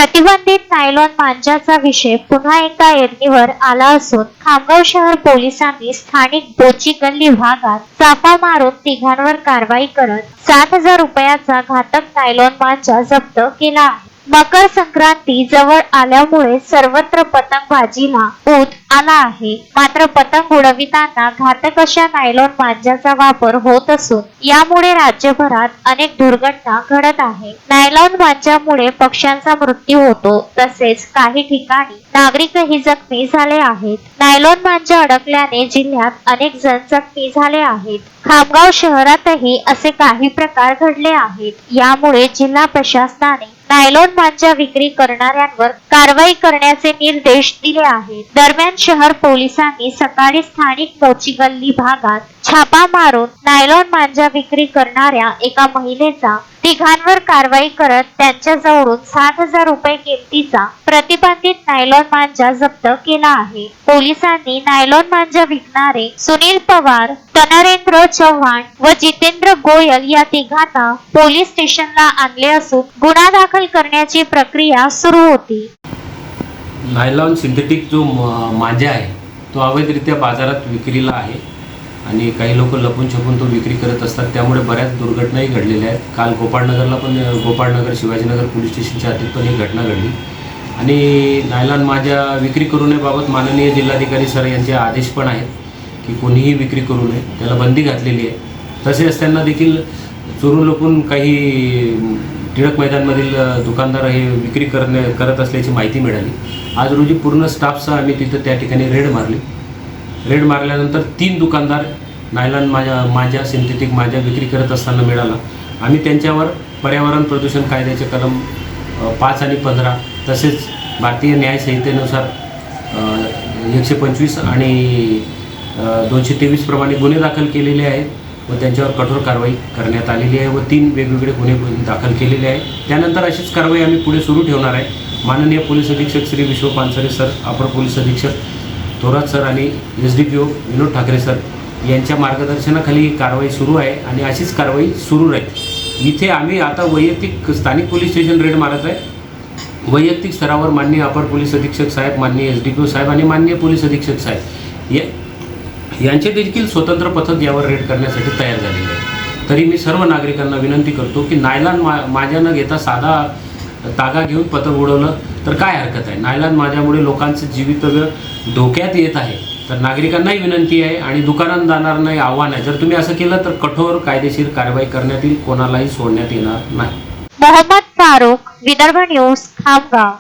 प्रतिबंधित नायलॉन मांजाचा विषय पुन्हा एकदा ऐरणीवर आला असून खामगाव शहर पोलिसांनी स्थानिक बोची गल्ली भागात चाफा मारून तिघांवर कारवाई करत 7,000 रुपयाचा घातक नायलॉन मांजा जप्त केला आहे। मकर संक्रांती जवळ आल्यामुळे सर्वत्र पतंगबाजीला ऊत आला आहे। मात्र पतंग उडविताना घातक अशा नायलॉन मांजाचा वापर होत असून यामुळे राज्यभरात अनेक दुर्घटना घडत आहे। नायलॉन मांजामुळे पक्ष्यांचा मृत्यू होतो, तसेच काही ठिकाणी नागरिकही जखमी झाले आहेत। नायलॉन मांजा अडकल्याने जिल्ह्यात अनेक जण जखमी झाले आहेत। खामगाव शहरातही असे काही प्रकार घडले आहेत। यामुळे जिल्हा प्रशासनाने नायलॉन मांजा विक्री करणाऱ्यांवर कारवाई करण्याचे निर्देश दिले आहेत। दरम्यान शहर पोलिसांनी सकाळी स्थानिक बोची गल्ली भागात छापा मारून नायलॉन मांजा विक्री करणाऱ्या एका महिलेचा तिघांवर कारवाई करत त्यांच्याजवळून 7,000 रुपये किमतीचा प्रतिबंधित नायलॉन मांजा जप्त केला आहे। पोलिसांनी नायलॉन मांजा विकणारे सुनील पवार, तनरेंद्र चव्हाण व जितेंद्र गोयल या तिघांना पोलीस स्टेशनला आणले असून गुन्हा दाखल करण्याची प्रक्रिया सुरू होती। नायलॉन सिंथेटिक जो मांजा आहे तो अवैधरित्या बाजारात विक्रीला आहे आणि काही लोक लपून छपून तो विक्री करत असतात, त्यामुळे बऱ्याच दुर्घटनाही घडलेल्या आहेत। काल गोपाळनगर शिवाजीनगर पोलीस स्टेशनच्या हद्दीत पण ही घटना घडली आणि नायलॉन मांजा विक्री करू नयेबाबत माननीय जिल्हाधिकारी सर यांचे आदेश पण आहेत की कोणीही विक्री करू नये, त्याला बंदी घातलेली आहे। तसेच त्यांना देखील चोरून लपून काही टिळक मैदानमधील दुकानदार हे विक्री करत असल्याची माहिती मिळाली। आज रोजी पूर्ण स्टाफसह आम्ही तिथं त्या ठिकाणी रेड मारल्यानंतर 3 दुकानदार नायलॉन मांजा सिंथेटिक मांजा विक्री करत असताना मिळाला। आम्ही त्यांच्यावर पर्यावरण प्रदूषण कायद्याचे कलम 5 आणि 15 तसेच भारतीय न्याय संहितेनुसार 125 आणि 223 प्रमाणे गुन्हे दाखल केलेले आहेत व त्यांच्यावर कठोर कारवाई करण्यात आलेली आहे व 3 वेगवेगळे गुन्हे दाखल केलेले आहेत। त्यानंतर अशीच कारवाई आम्ही पुढे सुरू ठेवणार आहे। माननीय पोलीस अधीक्षक श्री विश्व पानसरे सर, अपर पोलीस अधीक्षक थोरात सर आणि SDPO विनोद ठाकरे सर यांच्या मार्गदर्शनाखाली कारवाई सुरू आहे आणि अशीच कारवाई सुरू राहील। इथे आम्ही आता वैयक्तिक स्थानिक पोलीस स्टेशन रेड मारत आहे। वैयक्तिक स्तरावर माननीय अपर पोलीस अधीक्षक साहेब, माननीय SDPO साहेब आणि माननीय पोलीस अधीक्षक साहेब यांचे देखील स्वतंत्र पथक यावर रेड करण्यासाठी तयार झालेले आहे। तरी मी सर्व नागरिकांना विनंती करतो की नायलॉन मांजा न घेता साधा तागा घेऊन पतंग उडवलं तर काय हरकत आहे। नायलॉन मांजामुळे लोकांचं जीवितव्य धोक्यात येत आहे, तर नागरिकांनाही विनंती आहे आणि दुकानदारांनाही आव्हान आहे, जर तुम्ही असं केलं तर कठोर कायदेशीर कारवाई करण्यात येईल, कोणालाही सोडण्यात येणार नाही। मोहम्मद फारूक, विदर्भ न्यूज, खामगाव।